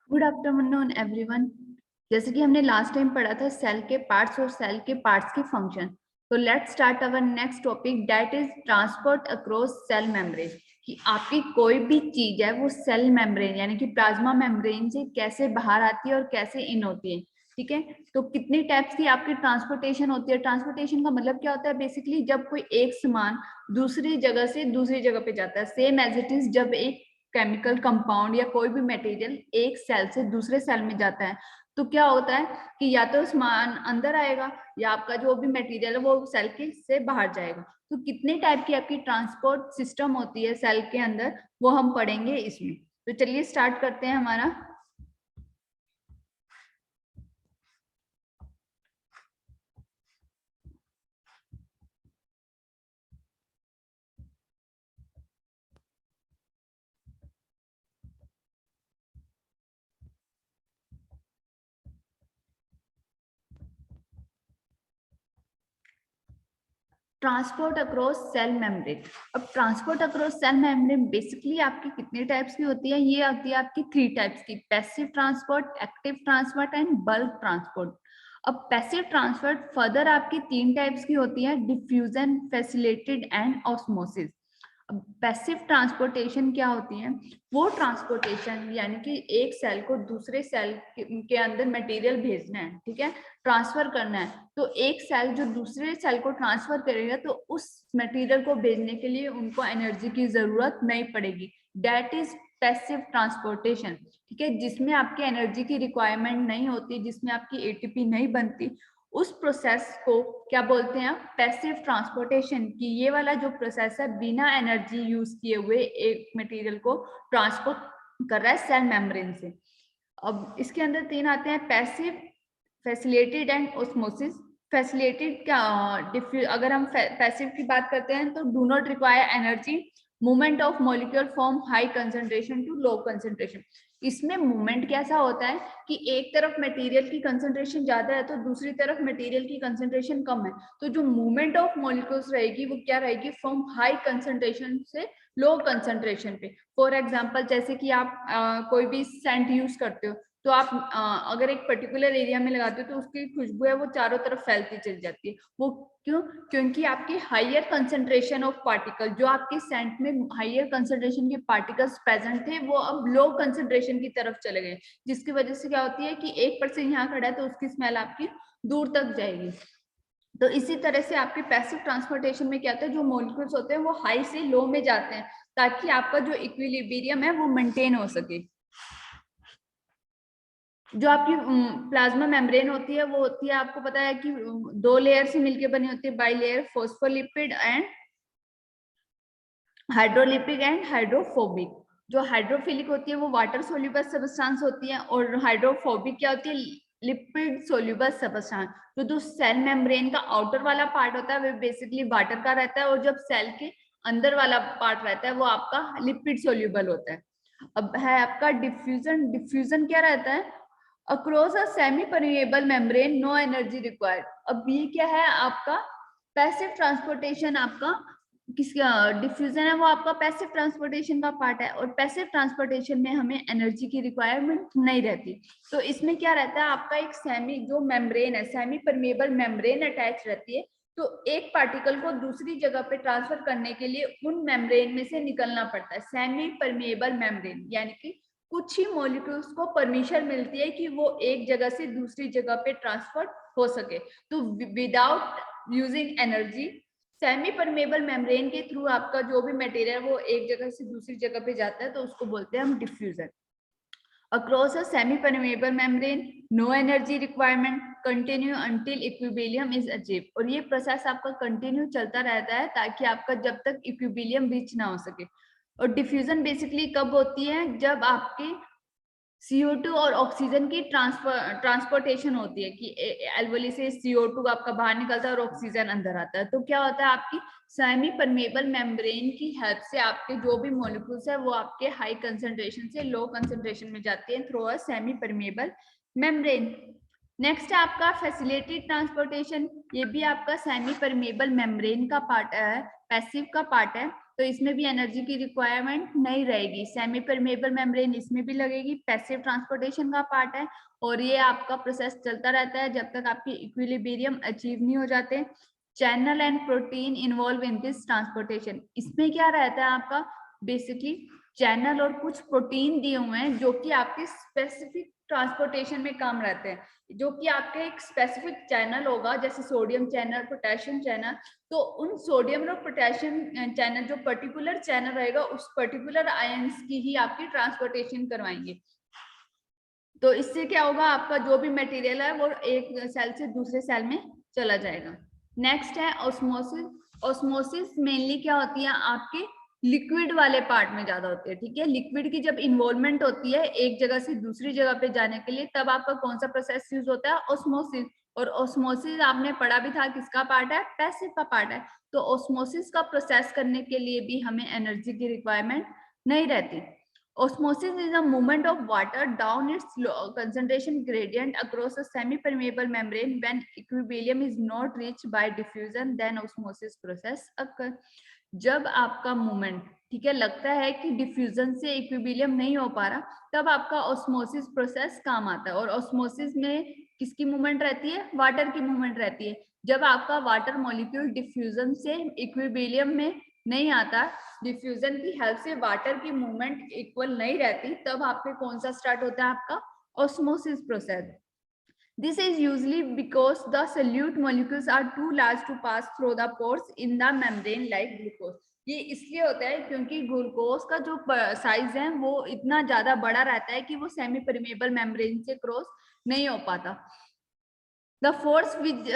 Good afternoon everyone. जैसे कि हमने लास्ट टाइम पढ़ा था सेल के पार्ट्स और सेल के पार्ट्स की फंक्शन, तो let's start our next topic that is transport across cell membrane. कि आपकी कोई भी चीज है वो सेल मेम्ब्रेन यानी कि प्लाज्मा मेम्ब्रेन से कैसे बाहर आती है और कैसे इन होती है। ठीक है, तो कितनी टाइप्स की आपकी ट्रांसपोर्टेशन होती है। ट्रांसपोर्टेशन का मतलब क्या होता है, बेसिकली जब कोई एक सामान दूसरी जगह से दूसरी जगह पे जाता है, सेम एज इट इज जब एक केमिकल कंपाउंड या कोई भी मटेरियल एक सेल से दूसरे सेल में जाता है तो क्या होता है कि या तो सामान अंदर आएगा या आपका जो भी मटेरियल है वो सेल के से बाहर जाएगा। तो कितने टाइप की आपकी ट्रांसपोर्ट सिस्टम होती है सेल के अंदर, वो हम पढ़ेंगे इसमें। तो चलिए स्टार्ट करते हैं हमारा। Transport across cell membrane. अब transport across cell membrane basically आपकी कितने टाइप्स की होती है, ये आती है आपकी 3 टाइप्स की, passive transport, active transport and bulk transport. अब पैसिव ट्रांसपोर्ट फर्दर आपकी 3 टाइप्स की होती है, diffusion, facilitated and osmosis. Passive transportation क्या होती है, वो ट्रांसपोर्टेशन यानी कि एक सेल को दूसरे सेल के अंदर मटेरियल भेजना है, ठीक है, ट्रांसफर करना है। तो एक सेल जो दूसरे सेल को ट्रांसफर करेगा तो उस मटेरियल को भेजने के लिए उनको एनर्जी की जरूरत नहीं पड़ेगी। That is passive transportation. ठीक है, जिसमें आपकी एनर्जी की रिक्वायरमेंट नहीं होती, जिसमें आपकी एटीपी नहीं बनती, उस प्रोसेस को क्या बोलते हैं, पैसिव ट्रांसपोर्टेशन। की ये वाला जो प्रोसेस है बिना एनर्जी यूज किए हुए एक मटेरियल को ट्रांसपोर्ट कर रहा है सेल मेम्ब्रेन से। अब इसके अंदर 3 आते हैं, passive, facilitated and osmosis. Facilitated क्या, अगर हम पैसिव की बात करते हैं तो do not require energy, movement of molecule from high concentration to low concentration. इसमें मूवमेंट कैसा होता है कि एक तरफ मटेरियल की कंसंट्रेशन ज्यादा है तो दूसरी तरफ मटेरियल की कंसंट्रेशन कम है, तो जो मूवमेंट ऑफ मॉलिक्यूल्स रहेगी वो क्या रहेगी, फ्रॉम हाई कंसंट्रेशन से लो कंसंट्रेशन पे। फॉर एग्जांपल जैसे कि आप कोई भी सेंट यूज करते हो तो आप अगर एक पर्टिकुलर एरिया में लगाते हो तो उसकी खुशबू है वो चारों तरफ फैलती चली जाती है। वो क्यों, क्योंकि आपकी हायर कंसंट्रेशन ऑफ पार्टिकल, जो आपके सेंट में हायर कंसंट्रेशन के पार्टिकल्स प्रेजेंट थे वो अब लो कंसंट्रेशन की तरफ चले गए, जिसकी वजह से क्या होती है कि एक पर्सन यहाँ खड़ा है तो उसकी स्मेल आपकी दूर तक जाएगी। तो इसी तरह से आपके पैसिव ट्रांसपोर्टेशन में क्या होता है, जो मॉलिक्यूल्स होते हैं वो हाई से लो में जाते हैं ताकि आपका जो इक्विलिब्रियम है वो मेंटेन हो सके। जो आपकी प्लाज्मा मेम्ब्रेन होती है वो होती है, आपको पता है कि 2 लेयर से मिलकर बनी होती है, bilayer, phospholipid and hydrolipid and hydrophobic. जो हाइड्रोफिलिक होती है वो वाटर सोल्यूबल सब्सटेंस होती है और हाइड्रोफोबिक क्या होती है, लिपिड सोल्यूबल सब्सटेंस। तो जो सेल मेम्ब्रेन का आउटर वाला पार्ट होता है वो बेसिकली वाटर का रहता है और जब सेल के अंदर वाला पार्ट रहता है वो आपका लिपिड सोल्यूबल होता है। अब है आपका डिफ्यूजन। डिफ्यूजन क्या रहता है, across a semi permeable membrane, no energy required. अब ये क्या है आपका पैसिव ट्रांसपोर्टेशन। आपका किसका डिफ्यूजन है वो आपका पैसिव ट्रांसपोर्टेशन का पार्ट है और पैसिव ट्रांसपोर्टेशन में हमें एनर्जी की रिक्वायरमेंट नहीं रहती। तो इसमें क्या रहता है, आपका एक सेमी जो मेम्ब्रेन है, सेमी परमेएबल मेम्ब्रेन अटैच रहती है। तो एक पार्टिकल को दूसरी जगह पे ट्रांसफर करने के लिए उन मेम्ब्रेन में से निकलना पड़ता है। सेमी परमेएबल मेम्ब्रेन यानी कि कुछ ही मॉलिक्यूल्स को परमिशन मिलती है कि वो एक जगह से दूसरी जगह पे ट्रांसफर हो सके, तो without using energy. Semi permeable membrane के थ्रू आपका जो भी मटेरियल वो एक जगह से दूसरी जगह पे जाता है तो उसको बोलते हैं हम diffusion. Across a semi permeable membrane, no energy requirement, continue until equilibrium is achieve. और ये प्रोसेस आपका कंटिन्यू चलता रहता है ताकि आपका जब तक इक्विलिब्रियम रीच ना हो सके। और डिफ्यूजन बेसिकली कब होती है, जब आपके CO2 और ऑक्सीजन की ट्रांसपोर्टेशन होती है कि एल्वोली से CO2 आपका बाहर निकलता है और ऑक्सीजन अंदर आता है। तो क्या होता है, आपकी सेमी परमेबल मेम्ब्रेन की हेल्प से आपके जो भी मॉलिक्यूल्स है वो आपके हाई कंसंट्रेशन से लो कंसंट्रेशन में जाती है through a semi permeable membrane. Next है आपका फैसिलिटेटेड ट्रांसपोर्टेशन। ये भी आपका सेमी परमेबल मेम्ब्रेन का पार्ट है, पैसिव का पार्ट है। तो इसमें भी एनर्जी की रिक्वायरमेंट नहीं रहेगी। सेमी परमेबल मेम्ब्रेन इसमें भी लगेगी, पैसिव ट्रांसपोर्टेशन का पार्ट है और ये आपका प्रोसेस चलता रहता है जब तक आपकी इक्विलिब्रियम अचीव नहीं हो जाते। Channel and protein involve in this transportation, इसमें क्या रहता है आपका बेसिकली चैनल और कुछ प्रोटीन दिए हुए हैं जो कि आपके स्पेसिफिक ट्रांसपोर्टेशन में काम रहते हैं, जो कि आपके एक स्पेसिफिक चैनल होगा जैसे सोडियम चैनल, पोटेशियम चैनल, तो उन सोडियम और पोटेशियम चैनल जो पर्टिकुलर चैनल रहेगा उस पर्टिकुलर आयंस की ही आपकी ट्रांसपोर्टेशन करवाएंगे। तो इससे क्या होगा, आपका जो भी मटेरियल है वो एक सेल से दूसरे सेल में चला जाएगा। नेक्स्ट है ऑस्मोसिस। ऑस्मोसिस मेनली क्या होती है आपके लिक्विड वाले पार्ट में ज्यादा होती है, ठीक है। लिक्विड की जब इन्वॉल्वमेंट होती है एक जगह से दूसरी जगह पे जाने के लिए, तब आपका कौन सा प्रोसेस यूज होता है, ऑस्मोसिस। और ऑस्मोसिस आपने पढ़ा भी था किसका पार्ट है, पैसिव का पार्ट है। तो ऑस्मोसिस का प्रोसेस करने के लिए भी हमें एनर्जी की रिक्वायरमेंट नहीं रहती। Osmosis is a movement of water down its concentration gradient across a semi-permeable membrane. When equilibrium is not reached by diffusion, then osmosis process occur. जब आपका मूवमेंट, ठीक है, लगता है कि डिफ्यूजन से इक्विलिब्रियम नहीं हो पा रहा, तब आपका ऑस्मोसिस प्रोसेस काम आता है। और ऑस्मोसिस में किसकी मूवमेंट रहती है, वाटर की मूवमेंट रहती है। जब आपका वाटर मॉलिक्यूल डिफ्यूजन से इक्विलिब्रियम में नहीं आता, डिफ्यूजन की हेल्प से वाटर की मूवमेंट इक्वल नहीं रहती, तब आपके कौन सा स्टार्ट होता है, आपका osmosis process. This is usually because the solute molecules are too large to pass through the pores in the membrane like glucose. ये इसलिए होता है क्योंकि ग्लूकोज का जो साइज है वो इतना ज्यादा बड़ा रहता है कि वो सेमी परमेबल मेम्ब्रेन से क्रॉस नहीं हो पाता। The force with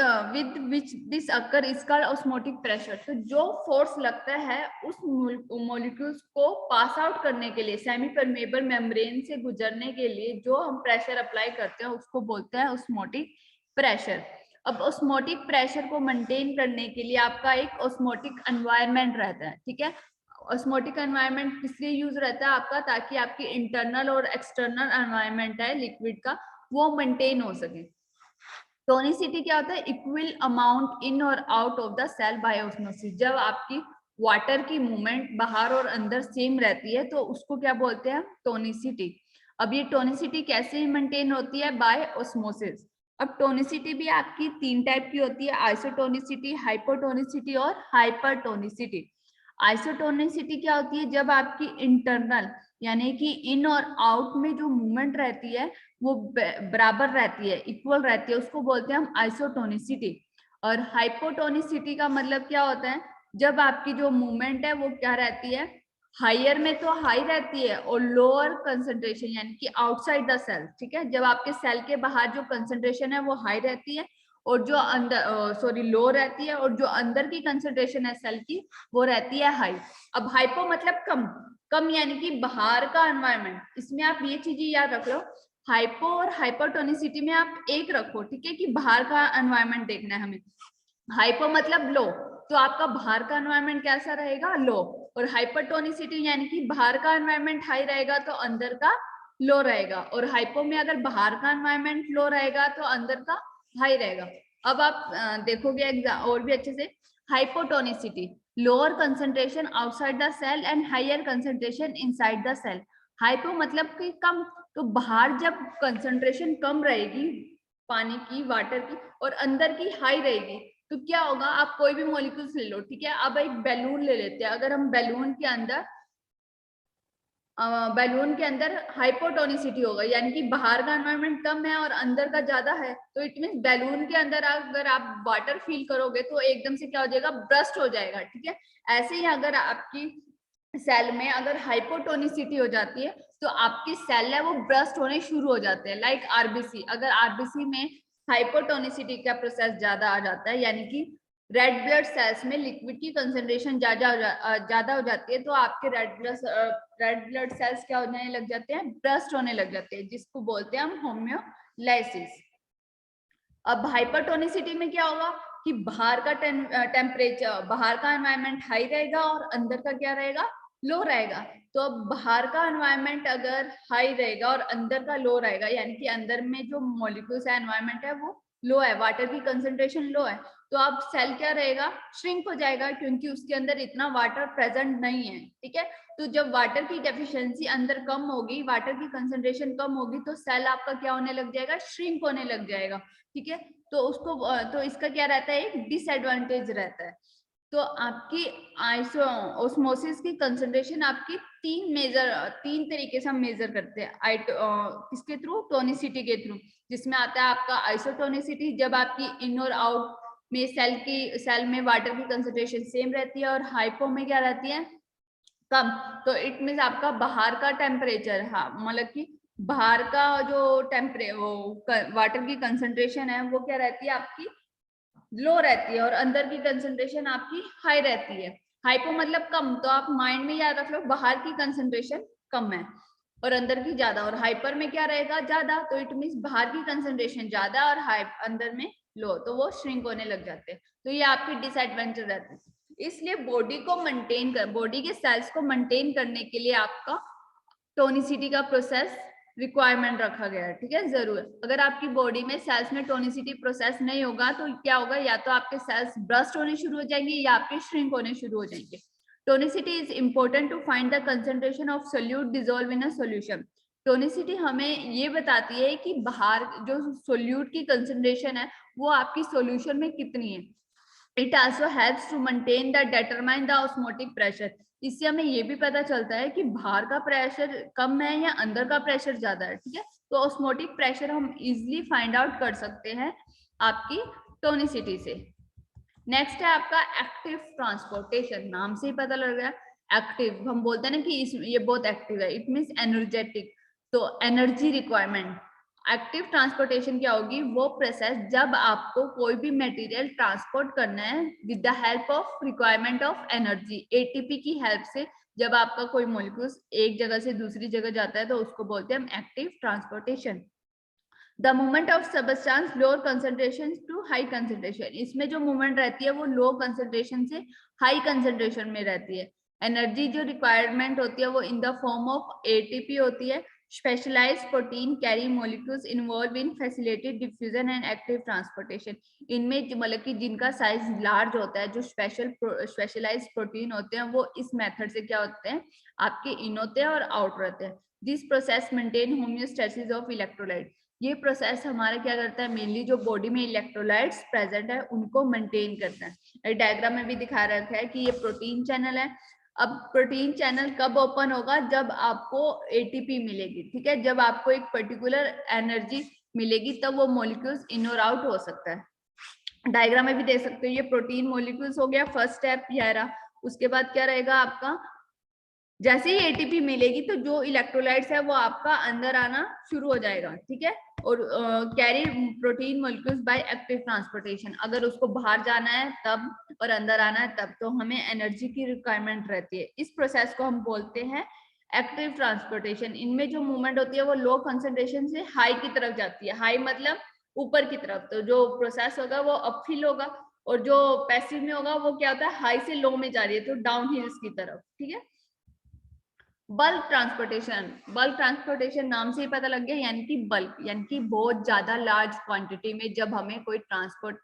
which this occur is called osmotic pressure. तो जो फोर्स लगता है उस मॉलिक्यूल्स को पास आउट करने के लिए, सेमी परमेबल मेम्ब्रेन से गुजरने के लिए जो हम प्रेशर अप्लाई करते हैं उसको बोलते हैं ऑस्मोटिक प्रेशर। अब ऑस्मोटिक प्रेशर को मेंटेन करने के लिए आपका एक ऑस्मोटिक एनवायरनमेंट रहता है, ठीक है। ऑस्मोटिक एनवायरनमेंट किस लिए यूज रहता है आपका, ताकि आपकी इंटरनल और एक्सटर्नल एनवायरनमेंट है लिक्विड का वो मेंटेन हो सके। टोनिसिटी क्या होता है, इक्वल अमाउंट इन और out of the cell by osmosis. जब आपकी वाटर की मूवमेंट बाहर और अंदर सेम रहती है तो उसको क्या बोलते हैं, टोनिसिटी। अब ये टोनिसिटी कैसे मेंटेन होती है, बाय ऑस्मोसिस। अब टोनिसिटी भी आपकी तीन टाइप की होती है, आइसोटोनिसिटी, हाइपोटोनिसिटी और हाइपरटोनिसिटी। आइसोटोनिसिटी क्या होती है, जब आपकी इंटरनल यानी कि इन और आउट में जो मूवमेंट रहती है वो बराबर रहती है, इक्वल रहती है, उसको बोलते हैं हम आइसोटोनिसिटी। और हाइपोटोनिसिटी का मतलब क्या होता है, जब आपकी जो मूवमेंट है वो क्या रहती है, हायर में तो हाई रहती है और लोअर कंसंट्रेशन यानी कि आउटसाइड द सेल, ठीक है। जब आपके सेल के बाहर जो कंसंट्रेशन है वो हाई रहती है और जो अंदर लो रहती है, और जो अंदर की कंसंट्रेशन है सेल की वो रहती है हाई। अब हाइपो मतलब कम, कम यानी कि बाहर का एनवायरनमेंट। इसमें आप ये चीजें याद रख लो, हाइपो और हाइपरटोनिसिटी में आप एक रखो, ठीक है, कि बाहर का एनवायरनमेंट देखना है हमें। हाइपो मतलब लो, तो आपका बाहर का एनवायरनमेंट कैसा रहेगा, लो। और हाइपरटोनिसिटी यानी कि बाहर का एनवायरनमेंट हाई रहेगा तो अंदर का लो रहेगा। और हाइपो में अगर बाहर का एनवायरनमेंट लो रहेगा तो अंदर का हाई रहेगा। अब आप देखोगे एग्जाम और भी अच्छे से, hypotonicity lower concentration outside the cell and higher concentration inside the cell. Hypo मतलब कि कम, तो बाहर जब कंसंट्रेशन कम रहेगी पानी की, वाटर की, और अंदर की हाई रहेगी, तो क्या होगा, आप कोई भी मॉलिक्यूल्स ले लो, ठीक है। अब एक बैलून ले लेते हैं, अगर हम बैलून के अंदर हाइपोटोनिसिटी होगा यानी कि बाहर का एनवायरनमेंट कम है और अंदर का ज्यादा है, तो इट मीन बैलून के अंदर अगर आप वाटर फील करोगे तो एकदम से क्या हो जाएगा, ब्रस्ट हो जाएगा, ठीक है। ऐसे ही अगर आपकी सेल में अगर हाइपोटोनिसिटी हो जाती है तो आपकी सेल है वो ब्रस्ट होने शुरू हो जाते हैं। लाइक आरबीसी, अगर आरबीसी में हाइपोटोनिसिटी का प्रोसेस ज्यादा आ जाता है यानी कि रेड ब्लड सेल्स में लिक्विड की कंसंट्रेशन ज्यादा हो जाती है, तो आपके रेड ब्लड सेल्स क्या होने लग जाते हैं, ब्रस्ट होने लग जाते हैं, जिसको बोलते हैं हम होम्योलाइसिस। अब हाइपरटोनिसिटी में क्या होगा कि बाहर का टेम्परेचर, बाहर का एनवायरनमेंट हाई रहेगा और अंदर का क्या रहेगा, लो रहेगा। तो अब बाहर का एनवायरनमेंट अगर हाई रहेगा और अंदर का लो रहेगा यानी कि अंदर में जो मॉलिक्यूल्स है, एनवायरनमेंट है वो लो है, वाटर की कंसंट्रेशन लो है, तो अब सेल क्या रहेगा, श्रिंक हो जाएगा, क्योंकि उसके अंदर इतना वाटर प्रेजेंट नहीं है, ठीक है। तो जब वाटर की डेफिशिएंसी अंदर कम होगी, वाटर की कंसंट्रेशन कम होगी, तो सेल आपका क्या होने लग जाएगा, श्रिंक होने लग जाएगा, ठीक है। तो उसको तो इसका क्या रहता है, एक डिसएडवांटेज रहता है। तो आपकी ओस्मोसिस की कंसंट्रेशन आपकी तीन तरीके से हम मेजर करते हैं, किसके थ्रू, टोनिसिटी के थ्रू, जिसमें आता है आपका आइसोटोनिसिटी, जब आपकी इन और आउट में सेल में वाटर की कंसंट्रेशन सेम रहती है, और हाइपो में क्या रहती है, कम। तो इट मीन्स आपका बाहर का टेम्परेचर, हाँ मतलब कि बाहर का जो वाटर की कंसंट्रेशन है वो क्या रहती है आपकी, लो रहती है, और अंदर की कंसंट्रेशन आपकी हाई रहती है। हाइपो मतलब कम, तो आप माइंड में याद रख लो, बाहर की कंसंट्रेशन कम है और अंदर की ज्यादा, और हाइपर में क्या रहेगा, ज्यादा, तो इट मीन्स बाहर की कंसंट्रेशन ज्यादा और अंदर में लो, तो वो श्रिंक होने लग जाते हैं। तो ये आपकी डिसएडवांटेज रहते हैं। इसलिए बॉडी के सेल्स को मेंटेन करने के लिए आपका टोनिसिटी का प्रोसेस रिक्वायरमेंट रखा गया है, ठीक है, जरूर। अगर आपकी बॉडी में सेल्स में टोनिसिटी प्रोसेस नहीं होगा तो क्या होगा, या तो आपके सेल्स ब्रस्ट होने शुरू हो जाएंगे या आपके श्रिंक होने शुरू हो जाएंगे। Tonicity is important to find the concentration of solute dissolve in a solution. Tonicity हमें ये बताती है कि बाहर जो सोल्यूट की कंसंट्रेशन है वो आपकी सॉल्यूशन में कितनी है। It also helps to maintain the determine the osmotic pressure. इससे हमें ये भी पता चलता है कि बाहर का प्रेशर कम है या अंदर का प्रेशर ज्यादा है, ठीक है। तो ऑस्मोटिक प्रेशर हम इजिली फाइंड आउट कर सकते हैं आपकी टोनिसिटी से। नेक्स्ट है आपका एक्टिव ट्रांसपोर्टेशन। नाम से ही पता लग रहा है एक्टिव, हम बोलते हैं ना कि ये बहुत एक्टिव है, इट मीन्स एनर्जेटिक, तो एनर्जी रिक्वायरमेंट। एक्टिव ट्रांसपोर्टेशन क्या होगी, वो प्रोसेस जब आपको कोई भी मटेरियल ट्रांसपोर्ट करना है with the help of requirement of energy, ATP की हेल्प से जब आपका कोई मॉलिक्यूल एक जगह से दूसरी जगह जाता है तो उसको बोलते हैं हम active transportation. The movement of substance lower concentration to high concentration. इसमें जो मूवमेंट रहती है वो लो कंसंट्रेशन से हाई कंसंट्रेशन में रहती है। एनर्जी जो रिक्वायरमेंट होती है वो in the form of ATP होती है। Specialised protein carry molecules involve in facilitated diffusion and active transportation. इनमें मतलब कि जिनका साइज लार्ज होता है, जो स्पेशलाइज्ड प्रोटीन होते हैं, वो इस मेथड से क्या होते हैं, आपके इन होते हैं और आउट रहते हैं। This process maintain homeostasis of electrolyte. ये प्रोसेस हमारा क्या करता है, मेनली जो बॉडी में इलेक्ट्रोलाइट्स प्रेजेंट है उनको मेंटेन करता है। डायग्राम में भी दिखा रखा है कि ये प्रोटीन चैनल है। अब प्रोटीन चैनल कब ओपन होगा, जब आपको एटीपी मिलेगी, ठीक है, जब आपको एक पर्टिकुलर एनर्जी मिलेगी तब वो मॉलिक्यूल्स इन और आउट हो सकता है। डायग्राम में भी देख सकते हो, ये प्रोटीन मॉलिक्यूल्स हो गया, फर्स्ट स्टेप यह रहा। उसके बाद क्या रहेगा आपका, जैसे ही एटीपी मिलेगी तो जो इलेक्ट्रोलाइट्स है वो आपका अंदर आना शुरू हो जाएगा, ठीक है। और carry protein molecules by active transportation. अगर उसको बाहर जाना है तब और अंदर आना है तब, तो हमें एनर्जी की रिक्वायरमेंट रहती है। इस प्रोसेस को हम बोलते हैं एक्टिव ट्रांसपोर्टेशन। इनमें जो मूवमेंट होती है वो लो कंसंट्रेशन से हाई की तरफ जाती है। हाई मतलब ऊपर की तरफ, तो जो प्रोसेस होगा वो अपहिल होगा, और जो पैसिव में होगा वो क्या होता है, हाई से लो में जा रही है, तो डाउन हिल्स की तरफ, ठीक है। Bulk transportation. बल्क ट्रांसपोर्टेशन नाम से ही पता लग गया, यानी कि बल्क यानी कि बहुत ज्यादा लार्ज क्वांटिटी में जब हमें कोई ट्रांसपोर्ट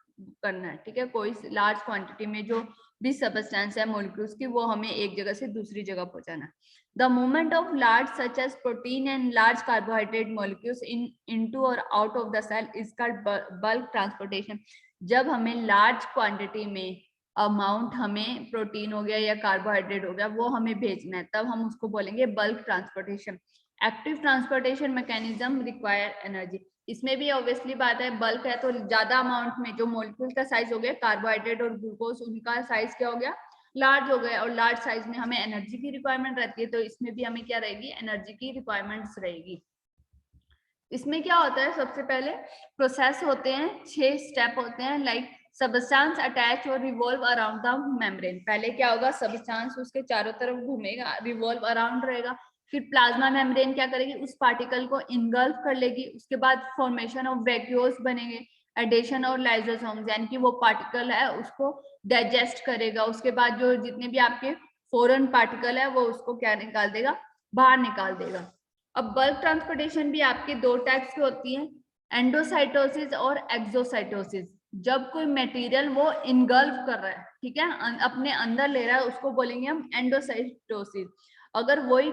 करना है, ठीक है, कोई लार्ज क्वांटिटी में जो भी सबस्टेंस है मॉलिक्यूल्स की, वो हमें एक जगह से दूसरी जगह पहुंचाना है। The movement of large such as protein and large carbohydrate molecules into और out of the cell is called bulk transportation. जब हमें लार्ज क्वांटिटी में अमाउंट हमें प्रोटीन हो गया या कार्बोहाइड्रेट हो गया वो हमें भेजना है, तब हम उसको बोलेंगे bulk transportation. Active transportation mechanism require energy. इसमें भी ऑब्वियसली बात है, बल्क है तो ज्यादा अमाउंट में जो मॉलिक्यूल का साइज हो गया, कार्बोहाइड्रेट और ग्लूकोज, उनका साइज क्या हो गया, लार्ज हो गया, और लार्ज साइज में हमें एनर्जी की रिक्वायरमेंट रहती है, तो इसमें भी हमें क्या रहेगी, एनर्जी की रिक्वायरमेंट्स रहेगी। इसमें क्या होता है, सबसे पहले प्रोसेस होते हैं, 6 स्टेप होते हैं, लाइक सबस्टांस अटैच और रिवॉल्व अराउंड द मेम्ब्रेन। पहले क्या होगा, सबस्टांस उसके चारों तरफ घूमेगा, रिवॉल्व अराउंड रहेगा, फिर प्लाज्मा मेम्ब्रेन क्या करेगी, उस पार्टिकल को इनगल्फ कर लेगी। उसके बाद फॉर्मेशन ऑफ वैक्यूल्स बनेंगे, एडेशन और लाइसोसोम्स, यानी कि वो पार्टिकल है उसको डाइजेस्ट करेगा। उसके बाद जो जितने भी आपके फॉरेन पार्टिकल है वो उसको क्या निकाल देगा, बाहर निकाल देगा। अब बल्क ट्रांसपोर्टेशन भी आपके 2 टाइप्स की होती है, एंडोसाइटोसिस और एक्सोसाइटोसिस। जब कोई मटेरियल वो इनगल्फ कर रहा है, ठीक है, अपने अंदर ले रहा है, उसको बोलेंगे हम एंडोसाइटोसिस। अगर वही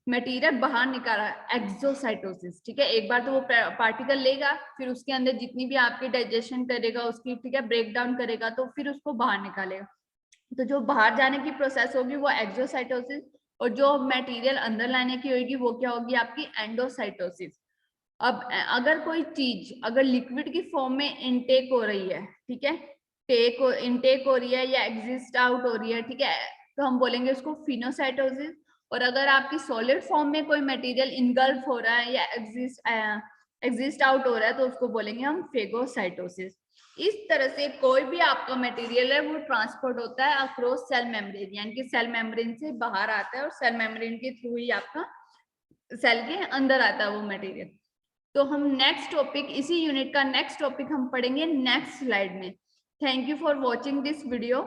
मटेरियल बाहर निकाल रहा है, एक्सोसाइटोसिस। ठीक है, एक बार तो वो पार्टिकल लेगा, फिर उसके अंदर जितनी भी आपके डाइजेशन करेगा उसकी, ठीक है, ब्रेक डाउन करेगा, तो फिर उसको बाहर निकालेगा। तो जो बाहर जाने की प्रोसेस होगी वो एक्सोसाइटोसिस, और जो मटेरियल अंदर लाने की होगी वो क्या होगी, आपकी एंडोसाइटोसिस। अब अगर कोई चीज अगर लिक्विड की फॉर्म में इनटेक हो रही है, ठीक है, इनटेक हो रही है या एग्जिस्ट आउट हो रही है, ठीक है, तो हम बोलेंगे उसको फिनोसाइटोसिस। और अगर आपकी सॉलिड फॉर्म में कोई मटेरियल इनगल्फ हो रहा है या एग्जिस्ट आउट हो रहा है, तो उसको बोलेंगे हम फेगोसाइटोसिस। इस तरह से कोई भी आपका मटेरियल है वो ट्रांसपोर्ट होता है अक्रॉस सेल मेम्ब्रेन, यानी कि सेल मेम्ब्रेन से बाहर आता है और सेल मेम्ब्रेन के थ्रू ही आपका सेल के अंदर आता है वो मटेरियल। तो हम नेक्स्ट टॉपिक, इसी यूनिट का नेक्स्ट टॉपिक हम पढ़ेंगे नेक्स्ट स्लाइड में। Thank you for watching this video.